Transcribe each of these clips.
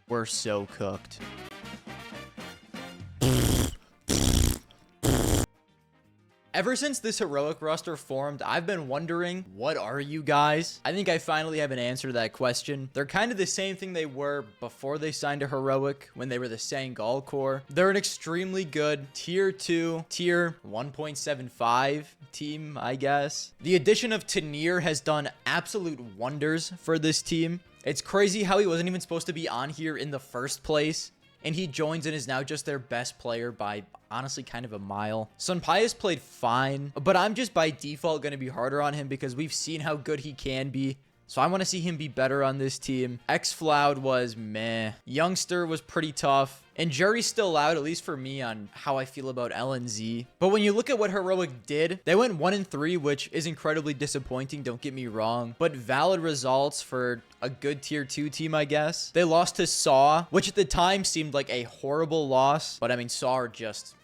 We're so cooked. Ever since this heroic roster formed, I've been wondering, what are you guys? I think I finally have an answer to that question. They're kind of the same thing they were before they signed to heroic, when they were the Sangal Corps. They're an extremely good tier 2, tier 1.75 team, I guess. The addition of Tanir has done absolute wonders for this team. It's crazy how he wasn't even supposed to be on here in the first place, and he joins and is now just their best player by honestly kind of a mile. Sunpius played fine, but I'm just by default going to be harder on him because we've seen how good he can be. So I want to see him be better on this team. X-Floud was meh. Youngster was pretty tough. And Jury's still out, at least for me, on how I feel about LNZ. But when you look at what Heroic did, they went 1-3, which is incredibly disappointing, don't get me wrong. But valid results for a good tier 2 team, I guess. They lost to Saw, which at the time seemed like a horrible loss. But I mean, Saw are just...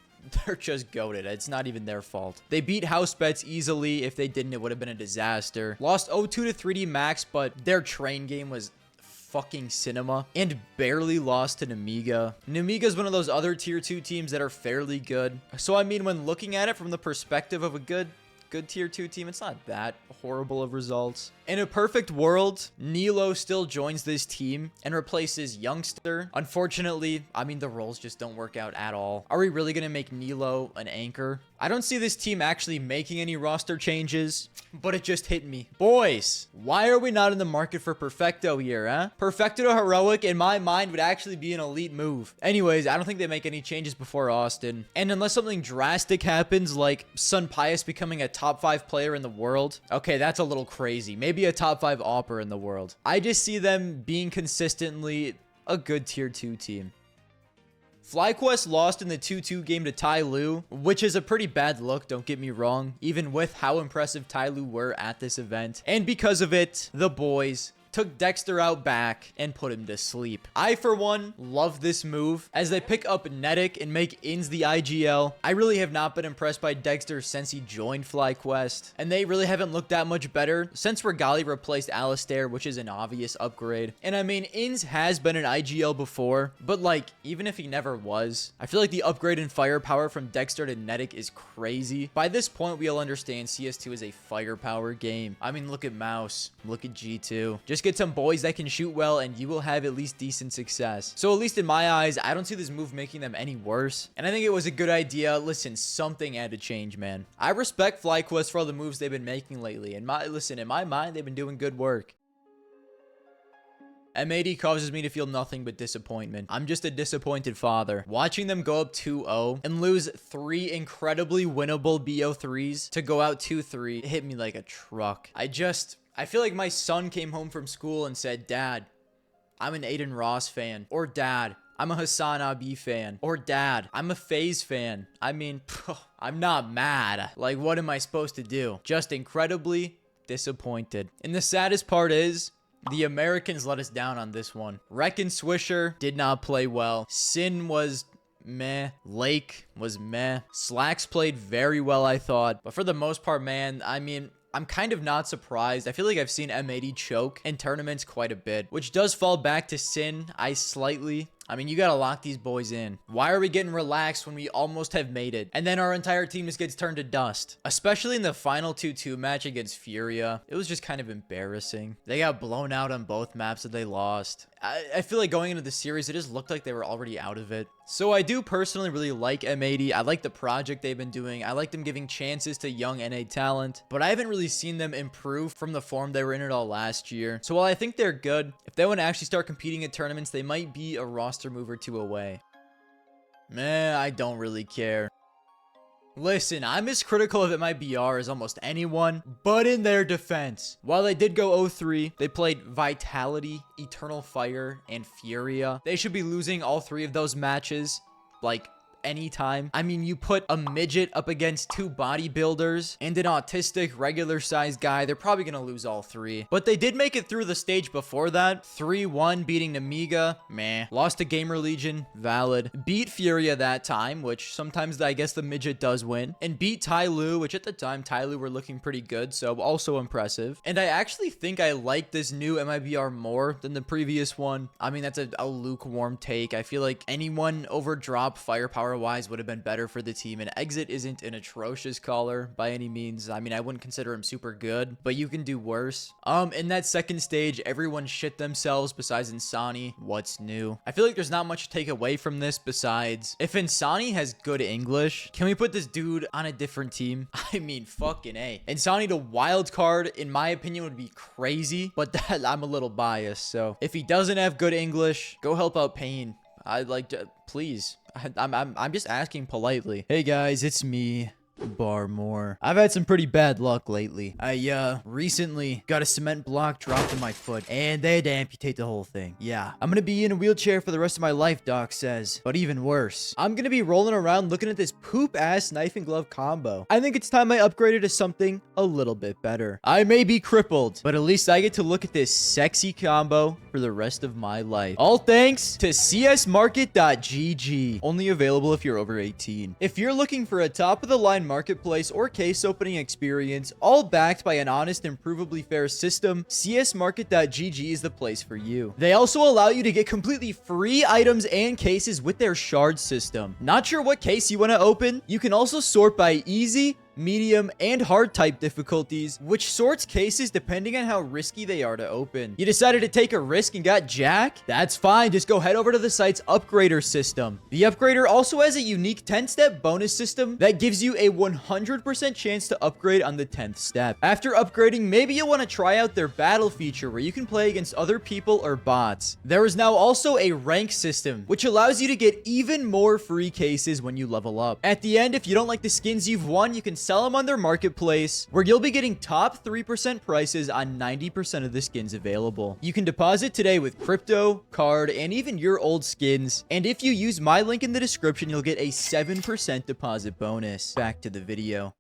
they're just goated. It's not even their fault. They beat HouseBets easily. If they didn't, it would have been a disaster. Lost 0-2 to 3D Max, but their train game was fucking cinema, and barely lost to Nemiga. Nemiga is one of those other tier 2 teams that are fairly good. So I mean, when looking at it from the perspective of a good tier 2 team, it's not that horrible of results. In a perfect world, Nilo still joins this team and replaces Youngster. Unfortunately, I mean, the roles just don't work out at all. Are we really going to make Nilo an anchor? I don't see this team actually making any roster changes, but it just hit me. Boys, why are we not in the market for Perfecto here, huh? Perfecto to Heroic, in my mind, would actually be an elite move. Anyways, I don't think they make any changes before Austin. And unless something drastic happens, like Sunpius becoming a top 5 player in the world, okay, that's a little crazy. Maybe a top 5 AWPer in the world. I just see them being consistently a good tier 2 team. Flyquest lost in the 2-2 game to Tyloo, which is a pretty bad look, don't get me wrong, even with how impressive Tyloo were at this event. And because of it, the boys took Dexter out back and put him to sleep. I, for one, love this move as they pick up Netic and make Ins the IGL. I really have not been impressed by Dexter since he joined Flyquest, and they really haven't looked that much better since Regali replaced Alistair, which is an obvious upgrade. And I mean, Ins has been an IGL before, but like, even if he never was, I feel like the upgrade in firepower from Dexter to Netic is crazy. By this point, we all understand CS2 is a firepower game. I mean, look at Mouz, look at G2. Just get some boys that can shoot well and you will have at least decent success. So at least in my eyes, I don't see this move making them any worse. And I think it was a good idea. Listen, something had to change, man. I respect Flyquest for all the moves they've been making lately. And in my mind, they've been doing good work. M80 causes me to feel nothing but disappointment. I'm just a disappointed father. Watching them go up 2-0 and lose 3 incredibly winnable BO3s to go out 2-3 hit me like a truck. I feel like my son came home from school and said, "Dad, I'm an Aiden Ross fan." Or, "Dad, I'm a Hassan Abi fan." Or, "Dad, I'm a FaZe fan." I mean, I'm not mad. Like, what am I supposed to do? Just incredibly disappointed. And the saddest part is, the Americans let us down on this one. Rek and Swisher did not play well. Sin was meh. Lake was meh. Slacks played very well, I thought. But for the most part, man, I mean, I'm kind of not surprised. I feel like I've seen M80 choke in tournaments quite a bit, which does fall back to Sin. I mean, you gotta lock these boys in. Why are we getting relaxed when we almost have made it? And then our entire team just gets turned to dust. Especially in the final 2-2 match against Furia. It was just kind of embarrassing. They got blown out on both maps that they lost. I feel like going into the series, it just looked like they were already out of it. So I do personally really like M80. I like the project they've been doing. I like them giving chances to young NA talent. But I haven't really seen them improve from the form they were in it all last year. So while I think they're good, if they want to actually start competing at tournaments, they might be a roster move or 2 away. Meh, I don't really care. Listen, I'm as critical of MIBR as almost anyone, but in their defense, while they did go 0-3, they played Vitality, Eternal Fire, and Furia. They should be losing all 3 of those matches, like, anytime. I mean, you put a midget up against two bodybuilders and an autistic regular-sized guy, they're probably gonna lose all three. But they did make it through the stage before that. 3-1 beating Nemiga, meh. Lost to Gamer Legion, valid. Beat Furia that time, which sometimes I guess the midget does win. And beat Tyloo, which at the time, Tyloo were looking pretty good, so also impressive. And I actually think I like this new MIBR more than the previous one. I mean, that's a lukewarm take. I feel like anyone over drop firepower-wise would have been better for the team, and Exit isn't an atrocious caller by any means. I mean, I wouldn't consider him super good, but you can do worse. In that second stage, everyone shit themselves besides Insani. What's new? I feel like there's not much to take away from this besides, if Insani has good English, can we put this dude on a different team? I mean, fucking A. Insani to wild card, in my opinion, would be crazy, but that I'm a little biased, so if he doesn't have good English, go help out Pain. I'd like to, please. I'm just asking politely. Hey guys, it's me, Garmour. I've had some pretty bad luck lately. I recently got a cement block dropped in my foot and they had to amputate the whole thing. Yeah, I'm gonna be in a wheelchair for the rest of my life, doc says. But even worse, I'm gonna be rolling around looking at this poop ass knife and glove combo. I think it's time I upgraded to something a little bit better. I may be crippled, but at least I get to look at this sexy combo for the rest of my life. All thanks to csmarket.gg. Only available if you're over 18. If you're looking for a top of the line marketplace or case opening experience, all backed by an honest and provably fair system, csmarket.gg is the place for you. They also allow you to get completely free items and cases with their shard system. Not sure what case you want to open? You can also sort by easy, medium, and hard type difficulties, which sorts cases depending on how risky they are to open. You decided to take a risk and got Jack? That's fine, just go head over to the site's upgrader system. The upgrader also has a unique 10-step bonus system that gives you a 100% chance to upgrade on the 10th step. After upgrading, maybe you'll want to try out their battle feature where you can play against other people or bots. There is now also a rank system, which allows you to get even more free cases when you level up. At the end, if you don't like the skins you've won, you can sell them on their marketplace, where you'll be getting top 3% prices on 90% of the skins available. You can deposit today with crypto, card, and even your old skins. And if you use my link in the description, you'll get a 7% deposit bonus. Back to the video.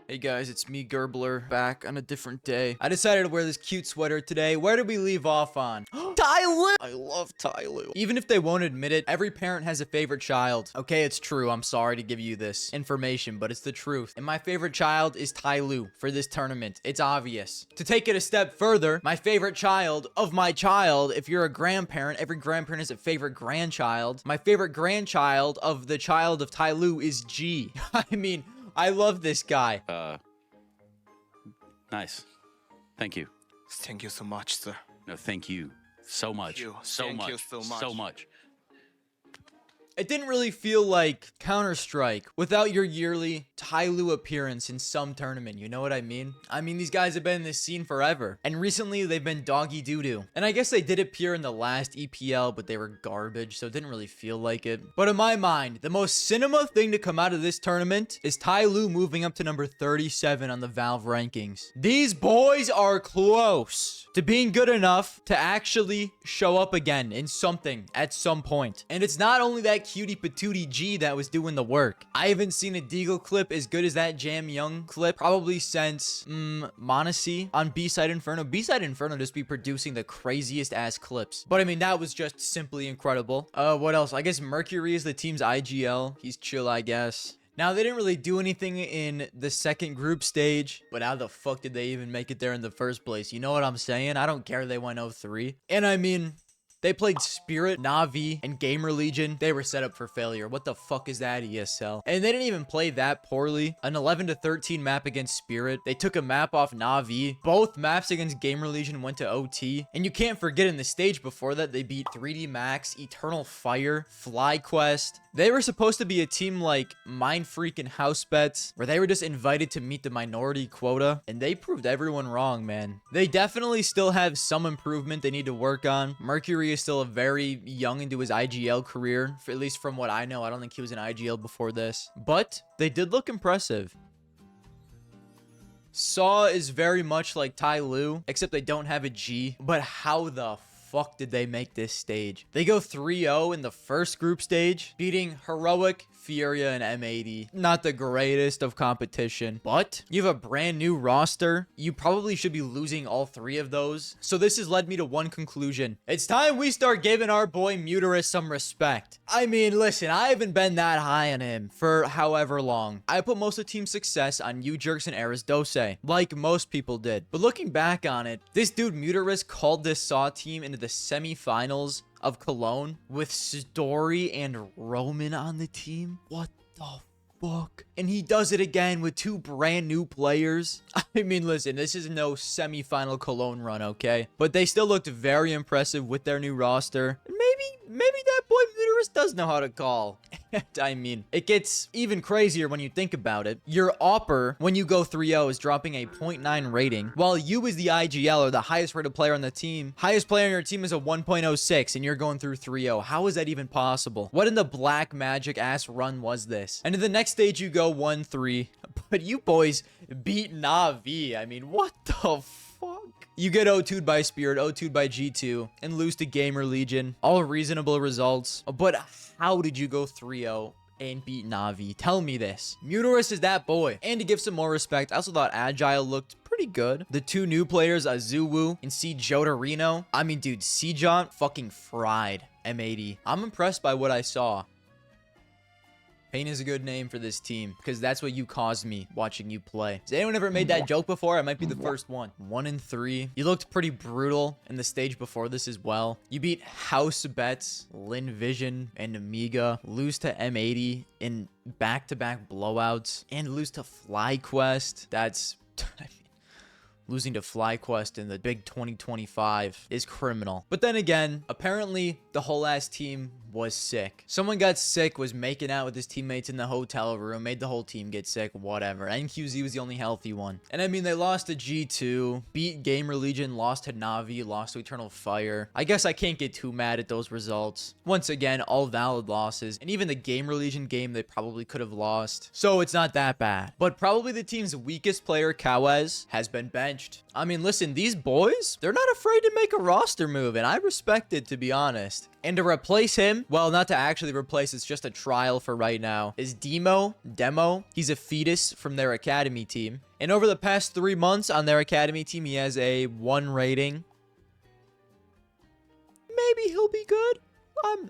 Hey guys, it's me, Gerbler, back on a different day. I decided to wear this cute sweater today. Where did we leave off on? Tyloo! I love Tyloo. Even if they won't admit it, every parent has a favorite child. Okay, it's true. I'm sorry to give you this information, but it's the truth. And my favorite child is Tyloo for this tournament. It's obvious. To take it a step further, my favorite child of my child, if you're a grandparent, every grandparent has a favorite grandchild. My favorite grandchild of the child of Tyloo is G. I mean, I love this guy. Nice. Thank you. Thank you so much, sir. No, thank you so much. Thank you so much. It didn't really feel like Counter-Strike without your yearly Tyloo appearance in some tournament, you know what I mean? I mean, these guys have been in this scene forever, and recently they've been doggy doo-doo. And I guess they did appear in the last EPL, but they were garbage, so it didn't really feel like it. But in my mind, the most cinema thing to come out of this tournament is Tyloo moving up to number 37 on the Valve rankings. These boys are close to being good enough to actually show up again in something at some point. And it's not only that cutie patootie G that was doing the work. I haven't seen a Deagle clip as good as that Jam Young clip probably since Monacy on B-Side Inferno. B-Side Inferno just be producing the craziest ass clips. But I mean, that was just simply incredible. What else? I guess Mercury is the team's IGL. He's chill, I guess. Now, they didn't really do anything in the second group stage, but how the fuck did they even make it there in the first place? You know what I'm saying? I don't care they went 0-3. And I mean, they played Spirit, NAVI, and Gamer Legion. They were set up for failure. What the fuck is that, ESL? And they didn't even play that poorly. An 11-13 map against Spirit. They took a map off NAVI. Both maps against Gamer Legion went to OT. And you can't forget in the stage before that, they beat 3D Max, Eternal Fire, Flyquest. They were supposed to be a team like Mindfreak and HouseBets, where they were just invited to meet the minority quota, and they proved everyone wrong, man. They definitely still have some improvement they need to work on. Mercury is still a very young into his IGL career, at least from what I know. I don't think he was an IGL before this, but they did look impressive. Saw is very much like Tyloo, except they don't have a G. But how the fuck did they make this stage? They go 3-0 in the first group stage, beating Heroic, Furia, and M80. Not the greatest of competition, but you have a brand new roster. You probably should be losing all 3 of those. So this has led me to one conclusion. It's time we start giving our boy Muterus some respect. I mean, listen, I haven't been that high on him for however long. I put most of team success on you jerks and Eris Dose, like most people did. But looking back on it, this dude Muterus called this Saw team into the semifinals of Cologne with Story and Roman on the team. What the fuck? And he does it again with 2 brand new players. I mean, listen, this is no semifinal Cologne run, okay? But they still looked very impressive with their new roster. And maybe that boy Muterus does know how to call. I mean, it gets even crazier when you think about it. Your AWPer, when you go 3-0, is dropping a 0.9 rating, while you as the IGL or the highest rated player on the team, highest player on your team is a 1.06, and you're going through 3-0. How is that even possible? What in the black magic ass run was this? And in the next stage, you go 1-3, but you boys beat NAVI. I mean, what the fuck? You get 0-2'd by Spirit, 0-2'd by G2, and lose to Gamer Legion. All reasonable results. But how did you go 3-0 and beat NAVI? Tell me this. Muterus is that boy. And to give some more respect, I also thought Agile looked pretty good. The 2 new players, Azuwu and Jotarino. I mean, dude, Sejon fucking fried M80. I'm impressed by what I saw. Pain is a good name for this team because that's what you caused me watching you play. Has anyone ever made that joke before? I might be the first one. 1-3. You looked pretty brutal in the stage before this as well. You beat HouseBets, Lin Vision, and Nemiga. Lose to M80 in back-to-back blowouts. And lose to Flyquest. That's... I mean, losing to Flyquest in the big 2025 is criminal. But then again, apparently the whole ass team was sick. Someone got sick, was making out with his teammates in the hotel room, made the whole team get sick, whatever. NQZ was the only healthy one. And I mean, they lost to G2, beat Gamer Legion, lost to NAVI, lost to Eternal Fire. I guess I can't get too mad at those results. Once again, all valid losses. And even the Gamer Legion game, they probably could have lost. So it's not that bad. But probably the team's weakest player, Kawez, has been benched. I mean, listen, these boys, they're not afraid to make a roster move, and I respect it, to be honest. And to replace him, well, not to actually replace, it's just a trial for right now, is Demo. He's a fetus from their academy team. And over the past 3 months on their academy team, he has a 1 rating. Maybe he'll be good.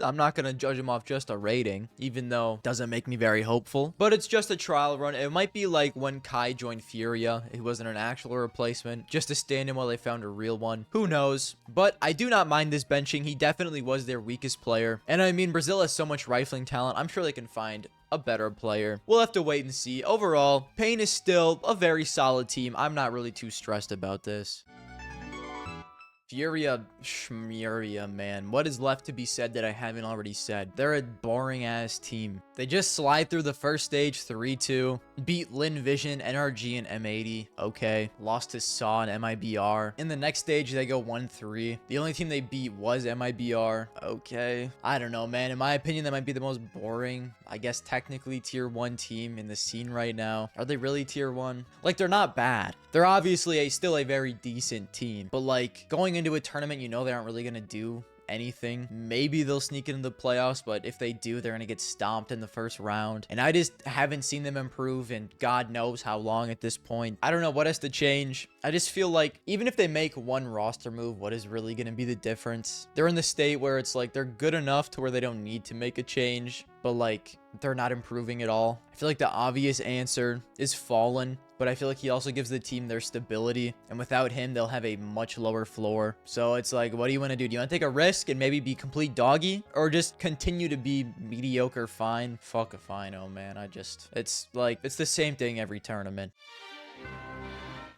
I'm not going to judge him off just a rating, even though it doesn't make me very hopeful. But it's just a trial run. It might be like when Kai joined Furia. He wasn't an actual replacement, just to stand in while they found a real one. Who knows? But I do not mind this benching. He definitely was their weakest player. And I mean, Brazil has so much rifling talent. I'm sure they can find a better player. We'll have to wait and see. Overall, Pain is still a very solid team. I'm not really too stressed about this. Furia, man. What is left to be said that I haven't already said? They're a boring-ass team. They just slide through the first stage 3-2, beat Lin Vision, NRG, and M80. Okay. Lost to Saw and MIBR. In the next stage, they go 1-3. The only team they beat was MIBR. Okay. I don't know, man. In my opinion, that might be the most boring, I guess, technically tier 1 team in the scene right now. Are they really tier 1? Like, they're not bad. They're obviously still a very decent team. But, like, going into a tournament, you know they aren't really going to do anything. Maybe they'll sneak into the playoffs, but if they do, they're going to get stomped in the first round. And I just haven't seen them improve in God knows how long at this point. I don't know what has to change. I just feel like even if they make one roster move, what is really going to be the difference? They're in the state where it's like they're good enough to where they don't need to make a change, but like they're not improving at all. I feel like the obvious answer is Fallen, but I feel like he also gives the team their stability, and without him, they'll have a much lower floor. So it's like, what do you want to do? Do you want to take a risk and maybe be complete doggy, or just continue to be mediocre fine? Fuck a fine, oh man. It's like, it's the same thing every tournament.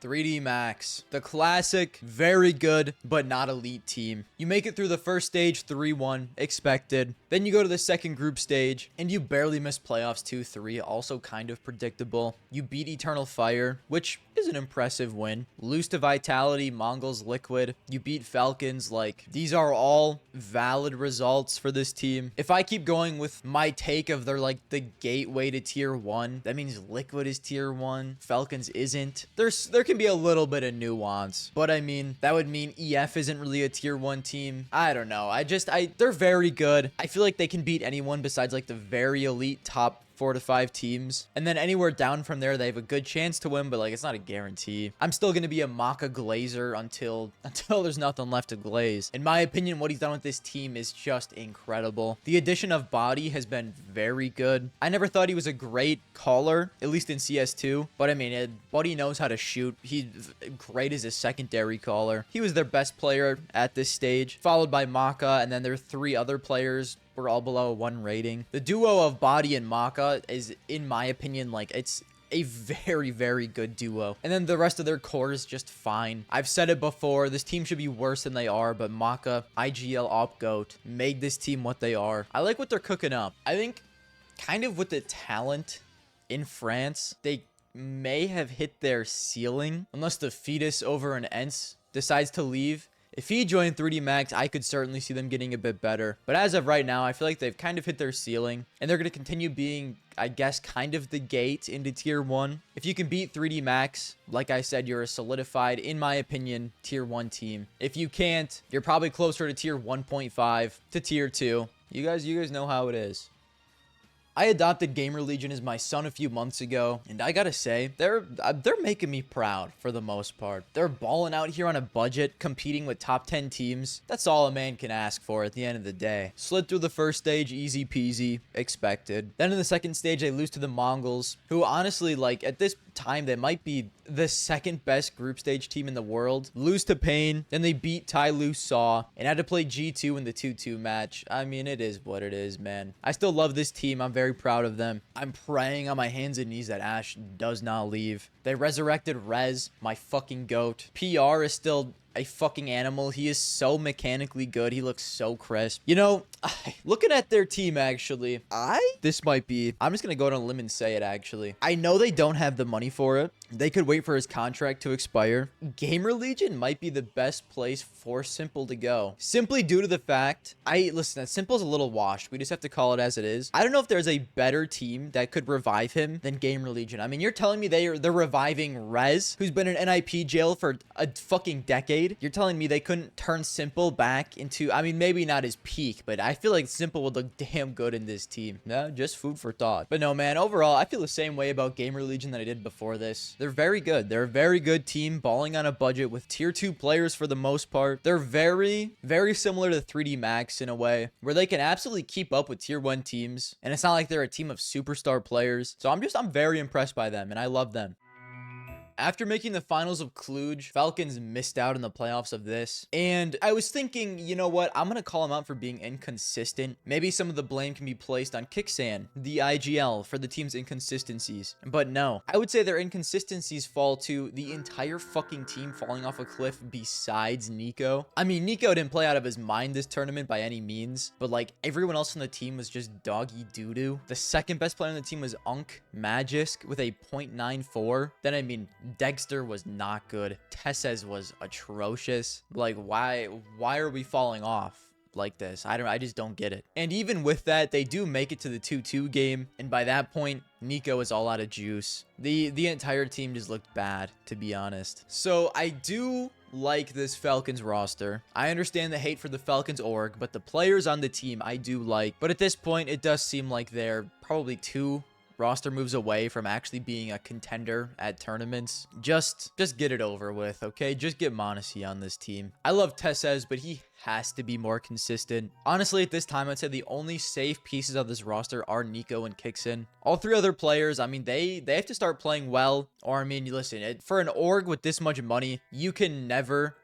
3D Max, the classic, very good, but not elite team. You make it through the first stage 3-1, expected. Then you go to the second group stage, and you barely miss playoffs 2-3, also kind of predictable. You beat Eternal Fire, which is an impressive win. Lose to Vitality, Mongolz, Liquid. You beat Falcons. Like, these are all valid results for this team. If I keep going with my take of they're like the gateway to tier 1, that means Liquid is tier 1, Falcons isn't. There can be a little bit of nuance, but I mean, that would mean EF isn't really a tier 1 team. I don't know. They're very good. I feel like they can beat anyone besides like the very elite top 4 to 5 teams, and then anywhere down from there they have a good chance to win, but like it's not a guarantee. I'm still gonna be a Maka glazer until there's nothing left to glaze. In my opinion, what he's done with this team is just incredible. The addition of Body has been very good. I never thought he was a great caller, at least in CS2, but I mean, Buddy knows how to shoot. He's great as a secondary caller. He was their best player at this stage, followed by Maka, and then there are 3 other players were all below a 1 rating. The duo of Body and Maka is, in my opinion, like, it's a very, very good duo. And then the rest of their core is just fine. I've said it before, this team should be worse than they are, but Maka, IGL Op Goat, made this team what they are. I like what they're cooking up. I think kind of with the talent in France, they may have hit their ceiling, unless the fetus over an ENCE decides to leave. If he joined 3D Max, I could certainly see them getting a bit better. But as of right now, I feel like they've kind of hit their ceiling, and they're going to continue being, I guess, kind of the gate into tier 1. If you can beat 3D Max, like I said, you're a solidified, in my opinion, tier 1 team. If you can't, you're probably closer to tier 1.5 to tier 2. You guys know how it is. I adopted Gamer Legion as my son a few months ago, and I gotta say, they're making me proud for the most part. They're balling out here on a budget, competing with top 10 teams. That's all a man can ask for at the end of the day. Slid through the first stage, easy peasy, expected. Then in the second stage, they lose to the Mongolz, who honestly, like, at this time, they might be the 2nd best group stage team in the world. Lose to Pain, then they beat Tyloo Saw, and had to play G2 in the 2-2 match. I mean, it is what it is, man. I still love this team. I'm very proud of them. I'm praying on my hands and knees that Ash does not leave. They resurrected Rez, my fucking goat. PR is still a fucking animal. He is so mechanically good. He looks so crisp. You know, looking at their team, actually, I'm just gonna go on a limb and say it, actually. I know they don't have the money for it. They could wait for his contract to expire. Gamer Legion might be the best place for Simple to go. Simply due to the fact, listen, Simple's a little washed. We just have to call it as it is. I don't know if there's a better team that could revive him than Gamer Legion. I mean, you're telling me they're reviving Rez, who's been in NIP jail for a fucking decade. You're telling me they couldn't turn Simple back into, I mean, maybe not his peak, but I feel like Simple would look damn good in this team. No, just food for thought. But no, man, overall, I feel the same way about Gamer Legion that I did before this. They're very good. They're a very good team, balling on a budget with tier 2 players for the most part. They're very, very similar to 3D Max in a way, where they can absolutely keep up with tier 1 teams, and it's not like they're a team of superstar players. So I'm very impressed by them, and I love them. After making the finals of Cluj, Falcons missed out in the playoffs of this. And I was thinking, you know what? I'm going to call them out for being inconsistent. Maybe some of the blame can be placed on Kixan, the IGL, for the team's inconsistencies. But no, I would say their inconsistencies fall to the entire fucking team falling off a cliff besides Nico. I mean, Nico didn't play out of his mind this tournament by any means, but like everyone else on the team was just doggy doo-doo. The 2nd best player on the team was Unk Magisk with a .94. Then, I mean, Dexter was not good. Tessez was atrocious. Like, why are we falling off like this? I just don't get it. And even with that, they do make it to the 2-2 game, and by that point, Nico is all out of juice. The entire team just looked bad, to be honest. So I do like this Falcons roster. I understand the hate for the Falcons org, but the players on the team I do like. But at this point, it does seem like they're probably 2 roster moves away from actually being a contender at tournaments. Just get it over with, okay? Just get Monacy on this team. I love Tessez, but he has to be more consistent. Honestly, at this time, I'd say the only safe pieces of this roster are Nico and Kixan. All 3 other players, I mean, they have to start playing well, or I mean, listen, for an org with this much money, you can never...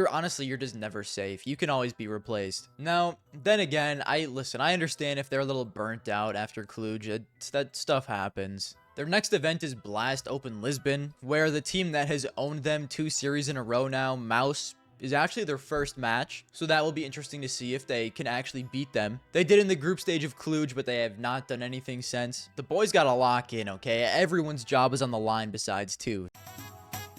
honestly, you're just never safe. You can always be replaced. Now, then again, I understand if they're a little burnt out after Cluj. That stuff happens. Their next event is Blast Open Lisbon, where the team that has owned them 2 series in a row now, Mouz, is actually their first match, so that will be interesting to see if they can actually beat them. They did in the group stage of Cluj, but they have not done anything since. The boys got to lock in, okay? Everyone's job is on the line besides 2.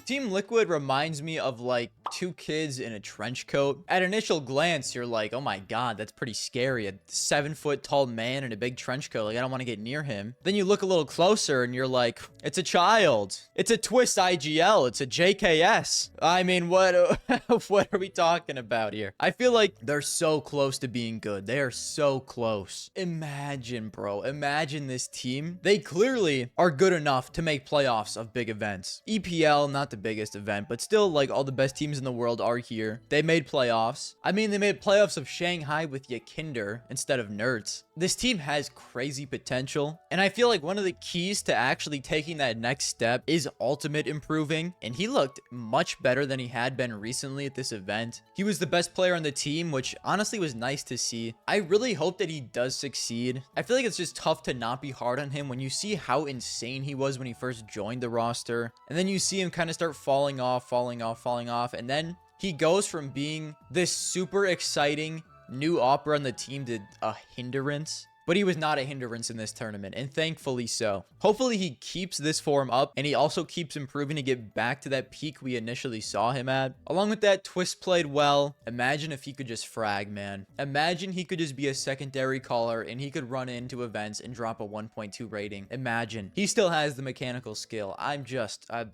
Team Liquid reminds me of like two kids in a trench coat. At initial glance, you're like, oh my god, that's pretty scary. A 7-foot tall man in a big trench coat. Like, I don't want to get near him. Then you look a little closer and you're like, it's a child. It's a Twist IGL. It's a JKS. I mean, what what are we talking about here? I feel like they're so close to being good. They are so close. Imagine, bro. Imagine this team. They clearly are good enough to make playoffs of big events. EPL, not the biggest event, but still, like, all the best teams in the world are here. They made playoffs. I mean, they made playoffs of Shanghai with Yakinder instead of Nerds. This team has crazy potential, and I feel like one of the keys to actually taking that next step is ultimate improving, and he looked much better than he had been recently at this event. He was the best player on the team, which honestly was nice to see. I really hope that he does succeed. I feel like it's just tough to not be hard on him when you see how insane he was when he first joined the roster, and then you see him kind of start falling off, and then he goes from being this super exciting new opera on the team to a hindrance. But he was not a hindrance in this tournament, and thankfully so. Hopefully he keeps this form up, and he also keeps improving to get back to that peak we initially saw him at. Along with that, Twist played well. Imagine if he could just frag, man. Imagine he could just be a secondary caller, and he could run into events and drop a 1.2 rating. Imagine. He still has the mechanical skill. God,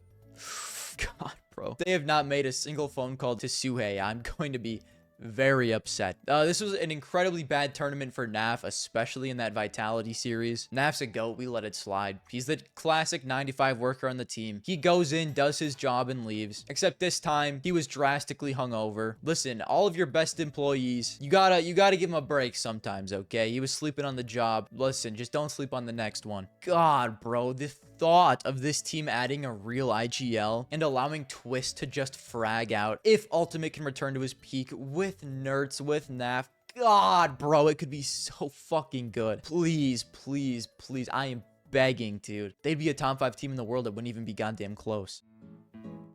bro. They have not made a single phone call to Suhei. I'm going to be very upset. This was an incredibly bad tournament for NAF, especially in that Vitality series. NAF's a GOAT. We let it slide. He's the classic 95 worker on the team. He goes in, does his job, and leaves. Except this time, he was drastically hungover. Listen, all of your best employees, you gotta give him a break sometimes, okay? He was sleeping on the job. Listen, just don't sleep on the next one. God, bro, the thought of this team adding a real IGL and allowing Twist to just frag out if Ultimate can return to his peak with Nerds, with NAF. God, bro, it could be so fucking good. Please, please, please. I am begging, dude. They'd be a top 5 team in the world that wouldn't even be goddamn close.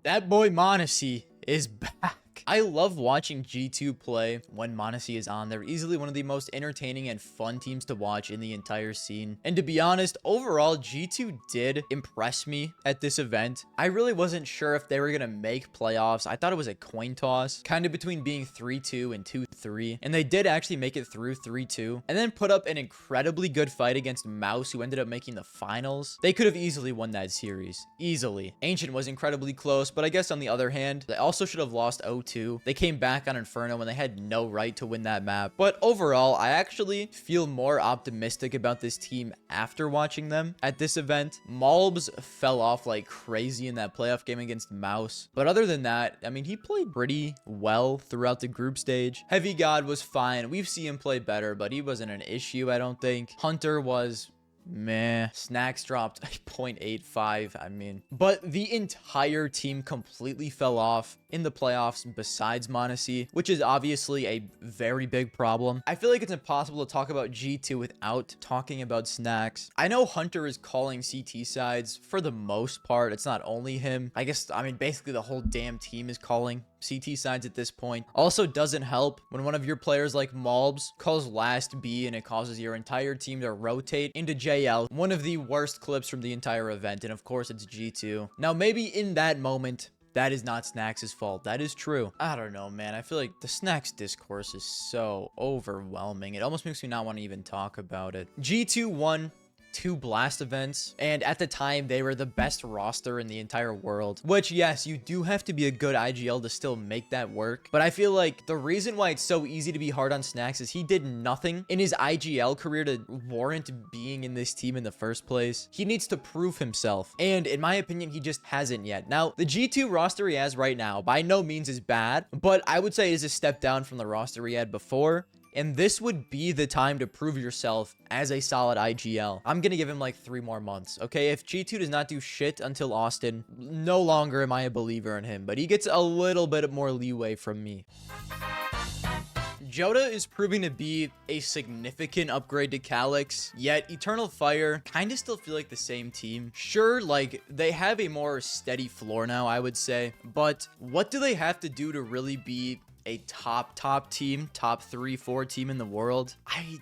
That boy m0NESY is back. I love watching G2 play when m0NESY is on. They're easily one of the most entertaining and fun teams to watch in the entire scene. And to be honest, overall, G2 did impress me at this event. I really wasn't sure if they were going to make playoffs. I thought it was a coin toss, kind of between being 3-2 and 2-3. And they did actually make it through 3-2, and then put up an incredibly good fight against Mouz, who ended up making the finals. They could have easily won that series. Easily. Ancient was incredibly close, but I guess on the other hand, they also should have lost 0-2. They came back on Inferno when they had no right to win that map. But overall, I actually feel more optimistic about this team after watching them at this event. Mongolz fell off like crazy in that playoff game against Mouz. But other than that, I mean, he played pretty well throughout the group stage. Heavy God was fine. We've seen him play better, but he wasn't an issue, I don't think. Hunter was meh. Snacks dropped 0.85. I mean, but the entire team completely fell off in the playoffs besides m0NESY, which is obviously a very big problem. I feel like it's impossible to talk about G2 without talking about Snacks. I know Hunter is calling CT sides for the most part. It's not only him. I mean, basically the whole damn team is calling CT sides at this point. Also doesn't help when one of your players like Mongolz calls last B and it causes your entire team to rotate into JL. One of the worst clips from the entire event, and of course it's G2. Now maybe in that moment, that is not Snacks' fault. That is true. I don't know, man. I feel like the Snacks discourse is so overwhelming. It almost makes me not want to even talk about it. G2 won 2 Blast events, and at the time they were the best roster in the entire world, which, yes, you do have to be a good IGL to still make that work. But I feel like the reason why it's so easy to be hard on Snacks is he did nothing in his IGL career to warrant being in this team in the first place. He needs to prove himself, and in my opinion, he just hasn't yet. Now, the G2 roster he has right now by no means is bad, but I would say it is a step down from the roster he had before. And this would be the time to prove yourself as a solid IGL. I'm going to give him like 3 more months, okay? If G2 does not do shit until Austin, no longer am I a believer in him, but he gets a little bit more leeway from me. Joda is proving to be a significant upgrade to Calyx, yet Eternal Fire kind of still feel like the same team. Sure, like, they have a more steady floor now, I would say, but what do they have to do to really be a top team, top 3-4 team in the world? I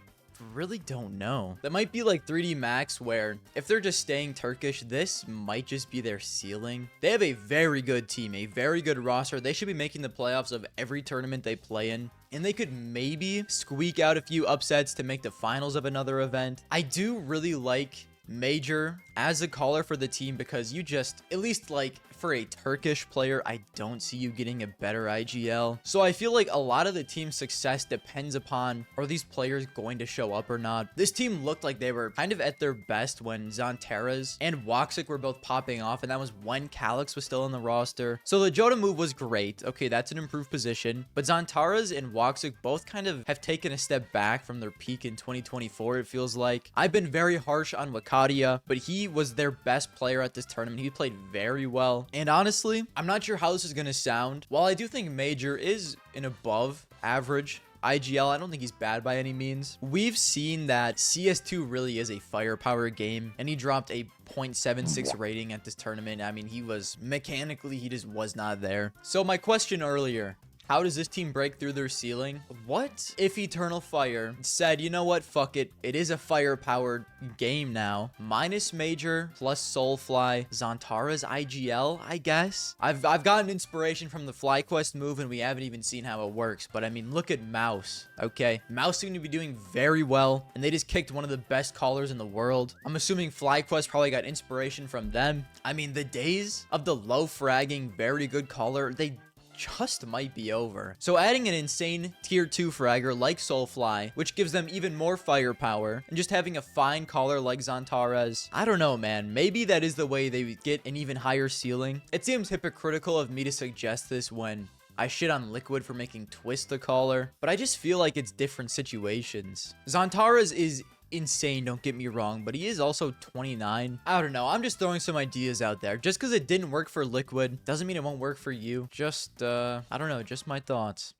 really don't know. That might be like 3D Max, where if they're just staying Turkish, this might just be their ceiling. They have a very good team, a very good roster. They should be making the playoffs of every tournament they play in. And they could maybe squeak out a few upsets to make the finals of another event. I do really like Major as a caller for the team because you just, at least like for a Turkish player, I don't see you getting a better IGL. So I feel like a lot of the team's success depends upon, are these players going to show up or not? This team looked like they were kind of at their best when Zantaras and Woxic were both popping off, and that was when Calyx was still on the roster. So the Jota move was great. Okay, that's an improved position. But Zantaras and Woxic both kind of have taken a step back from their peak in 2024, it feels like. I've been very harsh on Wakadia, but he was their best player at this tournament. He played very well. And honestly, I'm not sure how this is going to sound. While I do think Major is an above average IGL, I don't think he's bad by any means. We've seen that CS2 really is a firepower game, and he dropped a 0.76 rating at this tournament. I mean, he was mechanically, he just was not there. So my question earlier, how does this team break through their ceiling? What if Eternal Fire said, you know what, fuck it. It is a fire-powered game now. Minus Major plus Soulfly, Zantara's IGL, I guess. I've gotten inspiration from the Flyquest move, and we haven't even seen how it works. But I mean, look at Mouz, okay? Mouz seemed to be doing very well, and they just kicked one of the best callers in the world. I'm assuming Flyquest probably got inspiration from them. I mean, the days of the low fragging, very good caller, they just might be over. So adding an insane tier 2 fragger like Soulfly, which gives them even more firepower, and just having a fine caller like Zantaras, I don't know, man. Maybe that is the way they get an even higher ceiling. It seems hypocritical of me to suggest this when I shit on Liquid for making Twist the caller, but I just feel like it's different situations. Zantaras is insane, don't get me wrong, but he is also 29. I don't know, I'm just throwing some ideas out there. Just because it didn't work for Liquid doesn't mean it won't work for you. Just I don't know, just my thoughts.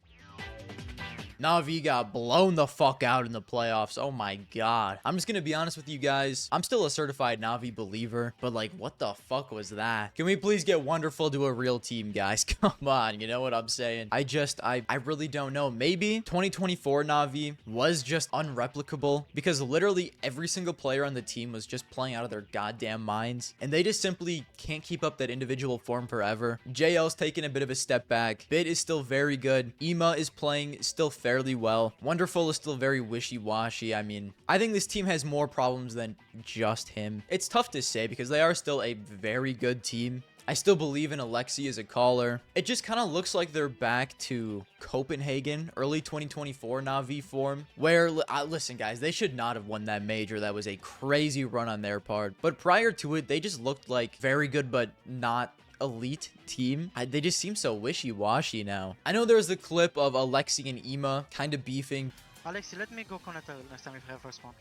NAVI got blown the fuck out in the playoffs. Oh my god. I'm just gonna be honest with you guys. I'm still a certified NAVI believer, but like, what the fuck was that? Can we please get Wonderful to a real team, guys? Come on, you know what I'm saying? I really don't know. Maybe 2024 NAVI was just unreplicable because literally every single player on the team was just playing out of their goddamn minds, and they just simply can't keep up that individual form forever. JL's taking a bit of a step back. Bit is still very good. Ema is playing still fairly well. Wonderful is still very wishy-washy. I mean, I think this team has more problems than just him. It's tough to say because they are still a very good team. I still believe in Alexi as a caller. It just kind of looks like they're back to Copenhagen, early 2024 NAVI form, where, listen guys, they should not have won that major. That was a crazy run on their part. But prior to it, they just looked like very good, but not elite team. They just seem so wishy-washy now. I know there's the clip of Alexi and Ema kind of beefing. Alexi, let me go connect next time if I have first one.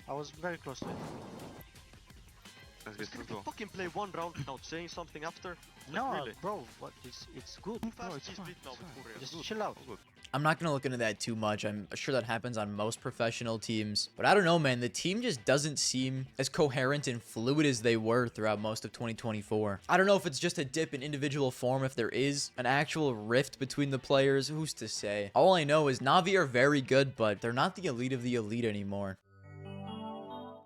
I was very close to it. Let's go. Fucking play one round without saying something after. No, really? bro, what? It's good. Bro, It's fine. Just Good. chill out. Good. I'm not going to look into that too much. I'm sure that happens on most professional teams. But I don't know, man. The team just doesn't seem as coherent and fluid as they were throughout most of 2024. I don't know if it's just a dip in individual form, if there is an actual rift between the players. Who's to say? All I know is NAVI are very good, but they're not the elite of the elite anymore.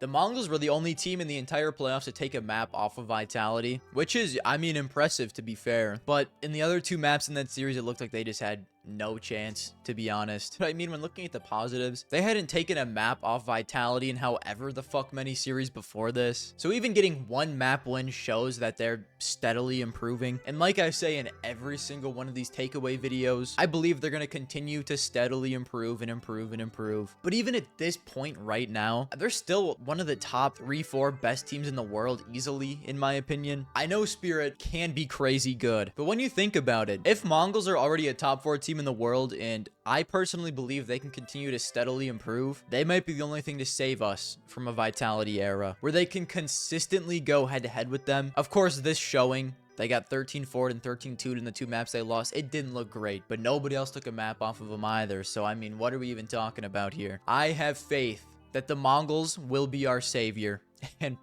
The Mongols were the only team in the entire playoffs to take a map off of Vitality, which is, I mean, impressive to be fair. But in the other two maps in that series, it looked like they just had no chance, to be honest. But I mean, when looking at the positives, they hadn't taken a map off Vitality in however the fuck many series before this. So even getting one map win shows that they're steadily improving. And like I say in every single one of these takeaway videos, I believe they're going to continue to steadily improve and improve and improve. But even at this point right now, they're still one of the top 3-4 best teams in the world easily, in my opinion. I know Spirit can be crazy good, but when you think about it, if Mongols are already a top 4 team in the world, and I personally believe they can continue to steadily improve, they might be the only thing to save us from a Vitality era where they can consistently go head to head with them. Of course, this showing, they got 13-4 and 13-2 in the two maps they lost. It didn't look great, but nobody else took a map off of them either. So I mean, what are we even talking about here? I have faith that the Mongols will be our savior, and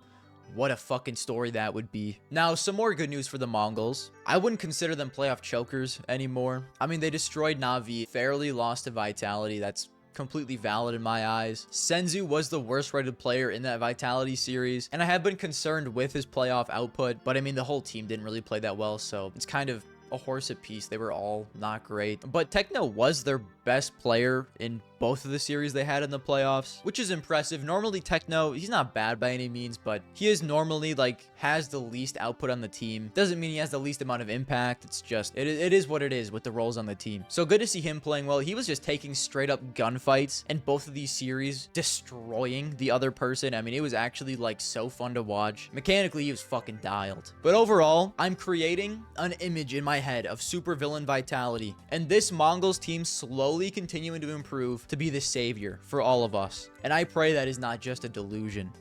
what a fucking story that would be. Now, some more good news for the Mongols. I wouldn't consider them playoff chokers anymore. I mean, they destroyed NAVI, fairly lost to Vitality. That's completely valid in my eyes. Senzu was the worst rated player in that Vitality series, and I have been concerned with his playoff output, but I mean, the whole team didn't really play that well, so it's kind of a horse apiece. They were all not great, but Techno was their best player in both of the series they had in the playoffs, which is impressive. Normally Techno, he's not bad by any means, but he is normally like has the least output on the team. Doesn't mean he has the least amount of impact. It's just it is what it is with the roles on the team. So good to see him playing well. He was just taking straight up gunfights in both of these series, destroying the other person. I mean, it was actually like so fun to watch. Mechanically, he was fucking dialed. But overall, I'm creating an image in my head of supervillain Vitality, and this Mongolz team slowly continuing to improve to be the savior for all of us. And I pray that is not just a delusion.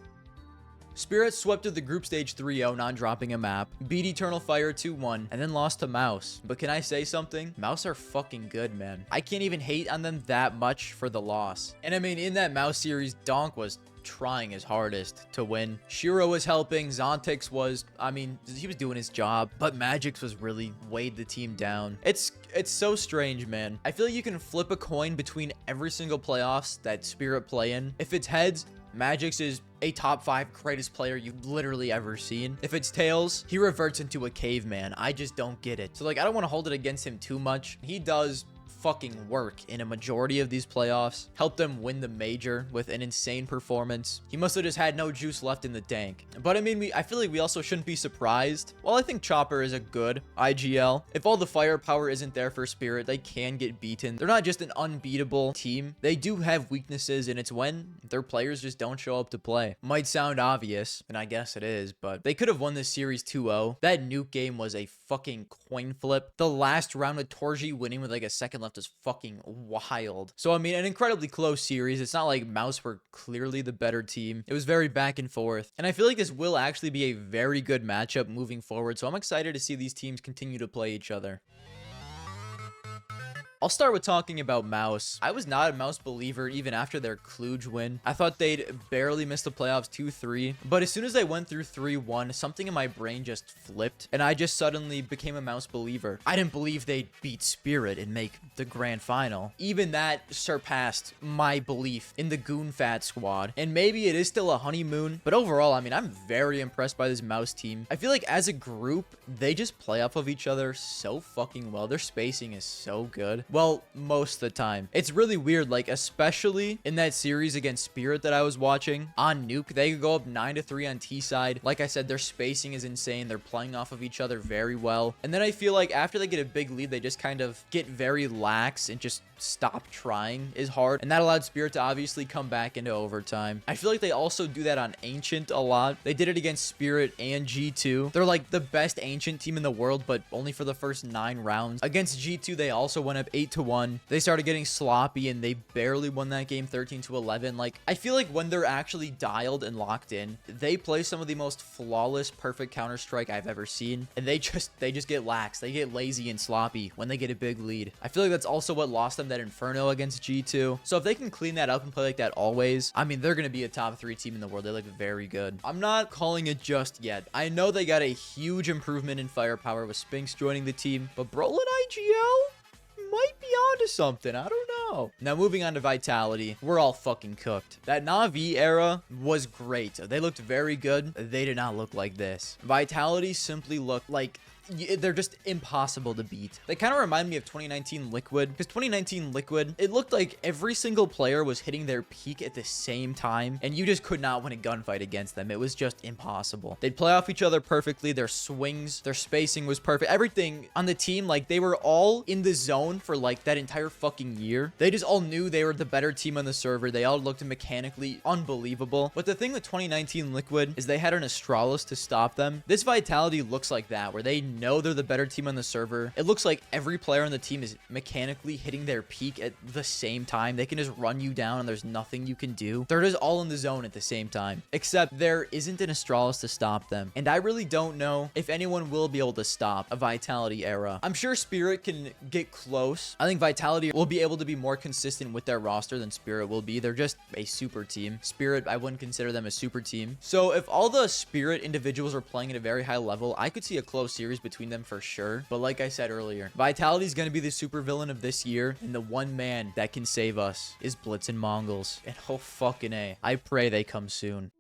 Spirit swept to the group stage 3-0, not dropping a map, beat Eternal Fire 2-1, and then lost to Mouz. But can I say something? Mouz are fucking good, man. I can't even hate on them that much for the loss. And I mean, in that Mouz series, Donk was trying his hardest to win. Shiro was helping, Zontix was, I mean, he was doing his job, but Magix was really weighed the team down. It's so strange, man. I feel like you can flip a coin between every single playoffs that Spirit play in. If it's heads, Magix is a top 5 greatest player you've literally ever seen. If it's tails, he reverts into a caveman. I just don't get it. So like, I don't want to hold it against him too much. He does fucking work in a majority of these playoffs, helped them win the major with an insane performance. He must have just had no juice left in the tank. But I mean, I feel like we also shouldn't be surprised. While I think Chopper is a good IGL, if all the firepower isn't there for Spirit, they can get beaten. They're not just an unbeatable team. They do have weaknesses, and it's when their players just don't show up to play. Might sound obvious, and I guess it is, but they could have won this series 2-0. That nuke game was a fucking coin flip. The last round with Torji winning with like a second left is fucking wild. So I mean, an incredibly close series. It's not like Mouz were clearly the better team. It was very back and forth, and I feel like this will actually be a very good matchup moving forward, so I'm excited to see these teams continue to play each other. I'll start with talking about Mouz. I was not a Mouz believer even after their Kluge win. I thought they'd barely miss the playoffs 2-3, but as soon as they went through 3-1, something in my brain just flipped, and I just suddenly became a Mouz believer. I didn't believe they'd beat Spirit and make the grand final. Even that surpassed my belief in the Goonfat squad, and maybe it is still a honeymoon, but overall, I mean, I'm very impressed by this Mouz team. I feel like as a group, they just play off of each other so fucking well. Their spacing is so good. Well, most of the time. It's really weird, like, especially in that series against Spirit that I was watching. On Nuke, they could go up 9-3 on T side. Like I said, their spacing is insane. They're playing off of each other very well. And then I feel like after they get a big lead, they just kind of get very lax and just stop trying as hard. And that allowed Spirit to obviously come back into overtime. I feel like they also do that on Ancient a lot. They did it against Spirit and G2. They're like the best Ancient team in the world, but only for the first 9 rounds. Against G2, they also went up 8-1. They started getting sloppy and they barely won that game 13-11. Like, I feel like when they're actually dialed and locked in, they play some of the most flawless, perfect Counter-Strike I've ever seen. And they just get lax. They get lazy and sloppy when they get a big lead. I feel like that's also what lost them that Inferno against G2. So if they can clean that up and play like that always, I mean, they're going to be a top 3 team in the world. They look very good. I'm not calling it just yet. I know they got a huge improvement in firepower with Spinks joining the team, but Brolin IGL might be onto something. I don't know. Now, moving on to Vitality. We're all fucking cooked. That NAVI era was great. They looked very good. They did not look like this. Vitality simply looked like they're just impossible to beat. They kind of remind me of 2019 Liquid, because 2019 Liquid, it looked like every single player was hitting their peak at the same time, and you just could not win a gunfight against them. It was just impossible. They'd play off each other perfectly. Their swings, their spacing was perfect. Everything on the team, like, they were all in the zone for like that entire fucking year. They just all knew they were the better team on the server. They all looked mechanically unbelievable. But the thing with 2019 Liquid is they had an Astralis to stop them. This Vitality looks like that, where they know they're the better team on the server. It looks like every player on the team is mechanically hitting their peak at the same time. They can just run you down and there's nothing you can do. They're just all in the zone at the same time, except there isn't an Astralis to stop them. And I really don't know if anyone will be able to stop a Vitality era. I'm sure Spirit can get close. I think Vitality will be able to be more consistent with their roster than Spirit will be. They're just a super team. Spirit, I wouldn't consider them a super team. So if all the Spirit individuals are playing at a very high level, I could see a close series between them for sure. But like I said earlier, Vitality is going to be the super villain of this year. And the one man that can save us is Blitz and Mongolz. And oh fucking A. I pray they come soon.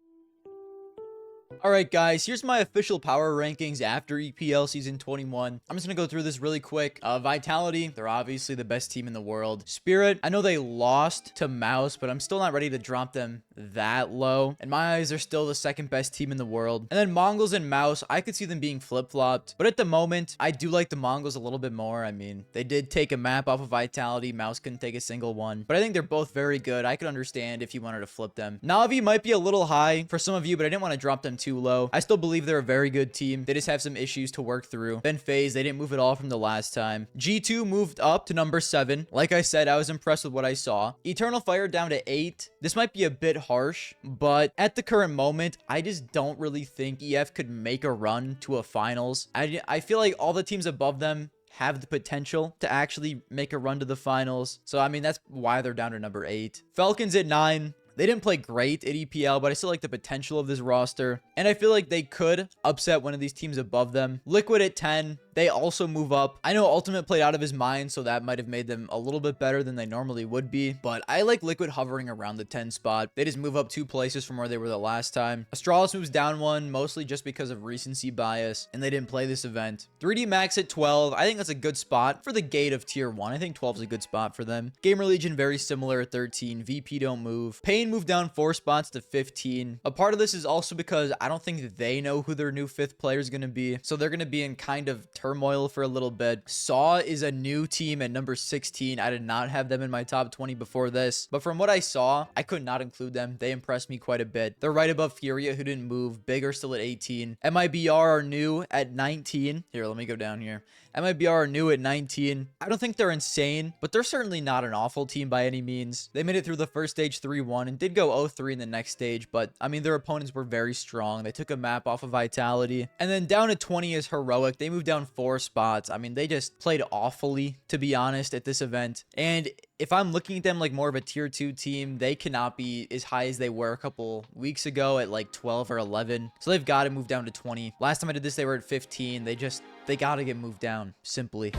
Alright guys, here's my official power rankings after EPL Season 21. I'm just going to go through this really quick. Vitality, they're obviously the best team in the world. Spirit, I know they lost to Mouz, but I'm still not ready to drop them that low. In my eyes, they're still the second best team in the world. And then Mongolz and Mouz, I could see them being flip-flopped. But at the moment, I do like the Mongolz a little bit more. I mean, they did take a map off of Vitality. Mouz couldn't take a single one. But I think they're both very good. I could understand if you wanted to flip them. NAVI might be a little high for some of you, but I didn't want to drop them too low. I still believe they're a very good team. They just have some issues to work through. Then FaZe, they didn't move at all from the last time. G2 moved up to number 7. Like I said, I was impressed with what I saw. Eternal Fire down to 8. This might be a bit harsh, but at the current moment, I just don't really think EF could make a run to a finals. I feel like all the teams above them have the potential to actually make a run to the finals. So, I mean, that's why they're down to number 8. Falcons at 9. They didn't play great at EPL, but I still like the potential of this roster. And I feel like they could upset one of these teams above them. Liquid at 10. They also move up. I know Ultimate played out of his mind, so that might have made them a little bit better than they normally would be. But I like Liquid hovering around the 10 spot. They just move up 2 places from where they were the last time. Astralis moves down 1, mostly just because of recency bias, and they didn't play this event. 3D Max at 12. I think that's a good spot for the gate of tier 1. I think 12 is a good spot for them. Gamer Legion very similar at 13. VP don't move. Pain moved down 4 spots to 15. A part of this is also because I don't think they know who their new 5th player is going to be. So they're going to be in kind of turmoil for a little bit. Saw is a new team at number 16. I did not have them in my top 20 before this, but from what I saw, I could not include them. They impressed me quite a bit. They're right above Furia, who didn't move. Big are still at 18. MIBR are new at 19. Here, let me go down here. MIBR are new at 19. I don't think they're insane, but they're certainly not an awful team by any means. They made it through the first stage 3-1 and did go 0-3 in the next stage, but I mean, their opponents were very strong. They took a map off of Vitality. And then down at 20 is Heroic. They moved down 4 spots. I mean, they just played awfully, to be honest, at this event. And if I'm looking at them like more of a tier 2 team, they cannot be as high as they were a couple weeks ago at like 12 or 11. So they've got to move down to 20. Last time I did this, they were at 15. They got to get moved down, simply.